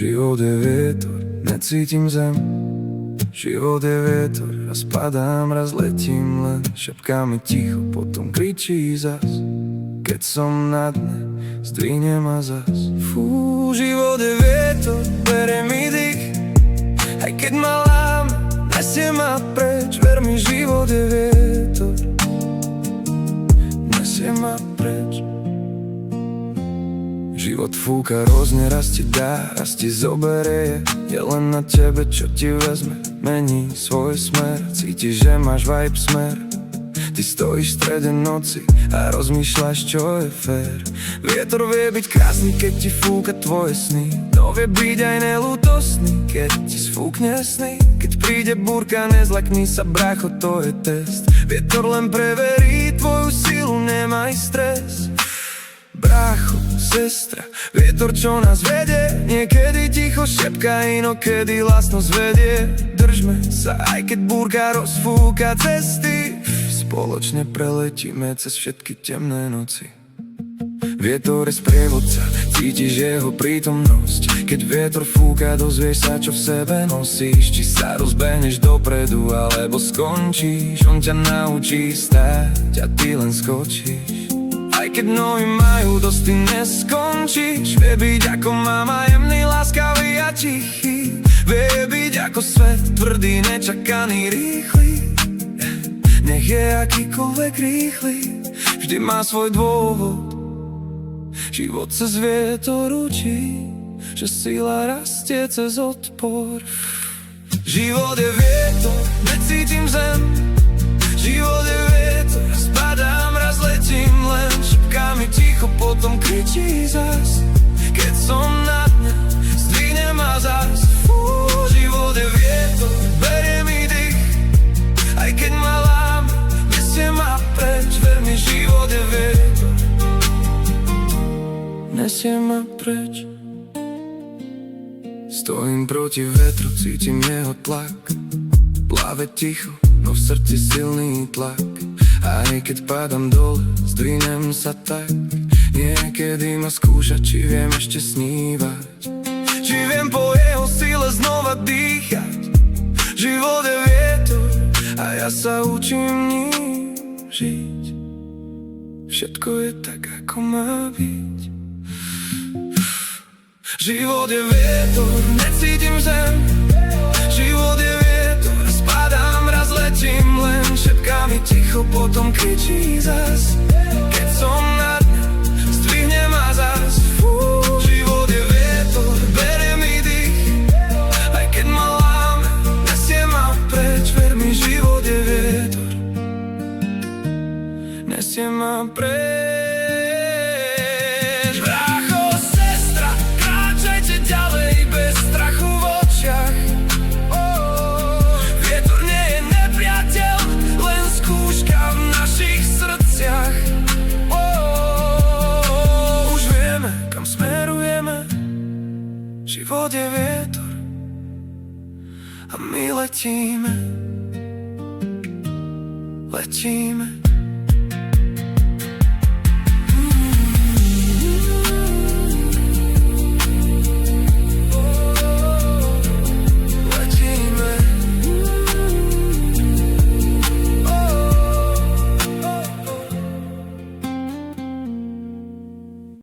Život je vietor, necítim zem. Život je vietor, raz padám, raz letím, len šepká mi ticho, potom kričí zas. Keď som na dne, zdvihne ma zas. Fú, život je vietor, berie mi dých. Aj keď ma láme, nesie ma preč. Ver mi, život je vietor, nesie ma preč. Život fúka rôzne, raz ti dá, raz ti zoberie. Je len na tebe, čo ti vezme, mení svoj smer. Cítiš, že máš vibe smer. Ty stojíš v strede noci a rozmýšľaš, čo je fér. Vietor vie byť krásny, keď ti fúka tvoje sny. To vie byť aj nelútostný, keď ti sfúkne sny. Keď príde búrka, nezlakni sa, brácho, to je test. Vietor len preverí tvoju silu, nemaj stres. Brácho, sestra, vietor, čo nás vedie. Niekedy ticho šepká, inokedy hlasno zvedie. Držme sa, aj keď búrka rozfúka cesty. Spoločne preletíme cez všetky temné noci. Vietor je sprievodca, cítiš jeho prítomnosť. Keď vietor fúka, dozvieš sa, čo v sebe nosíš. Či sa rozbehneš dopredu, alebo skončíš. On ťa naučí stáť a ty len skočíš. Aj keď nohy majú dosť, ty neskončíš. Vie byť ako mama, jemný, láskavý a tichý. Vie byť ako svet, tvrdý, nečakaný, rýchly. Nech je akýkoľvek rýchly, vždy má svoj dôvod. Život cez vietor učí, že sila rastie cez odpor. Život je vietor, necítim zem. Život je vietor, raz padám, raz letím, len šepká mi ticho, potom kričí zas. Keď som na dne, zdvihne ma zas. Fú, život je vietor, berie mi dých. Aj keď ma láme, nesie ma preč. Ver mi, život je vietor, nesie ma preč. Stojím proti vetru, cítim jeho tlak. Pláve ticho, no v srdci silný tlak. Aj keď padám dole, zdvihnem sa tak. Niekedy ma skúša, či viem ešte snívať. Či viem po jeho sile znova dýchať. Život je vietor a ja sa učím ním žiť. Všetko je tak, ako má byť. Život je vietor, necítim zem. Život je vietor, raz padám, raz letím, len šepká mi ticho, potom kričí zas. Keď som na dne, zdvihne ma zas. Fú, život je vietor, berie mi dých. Aj keď ma láme, nesie ma preč. Ver mi, život je vietor, nesie ma preč. Život je vietor a my letíme, letíme.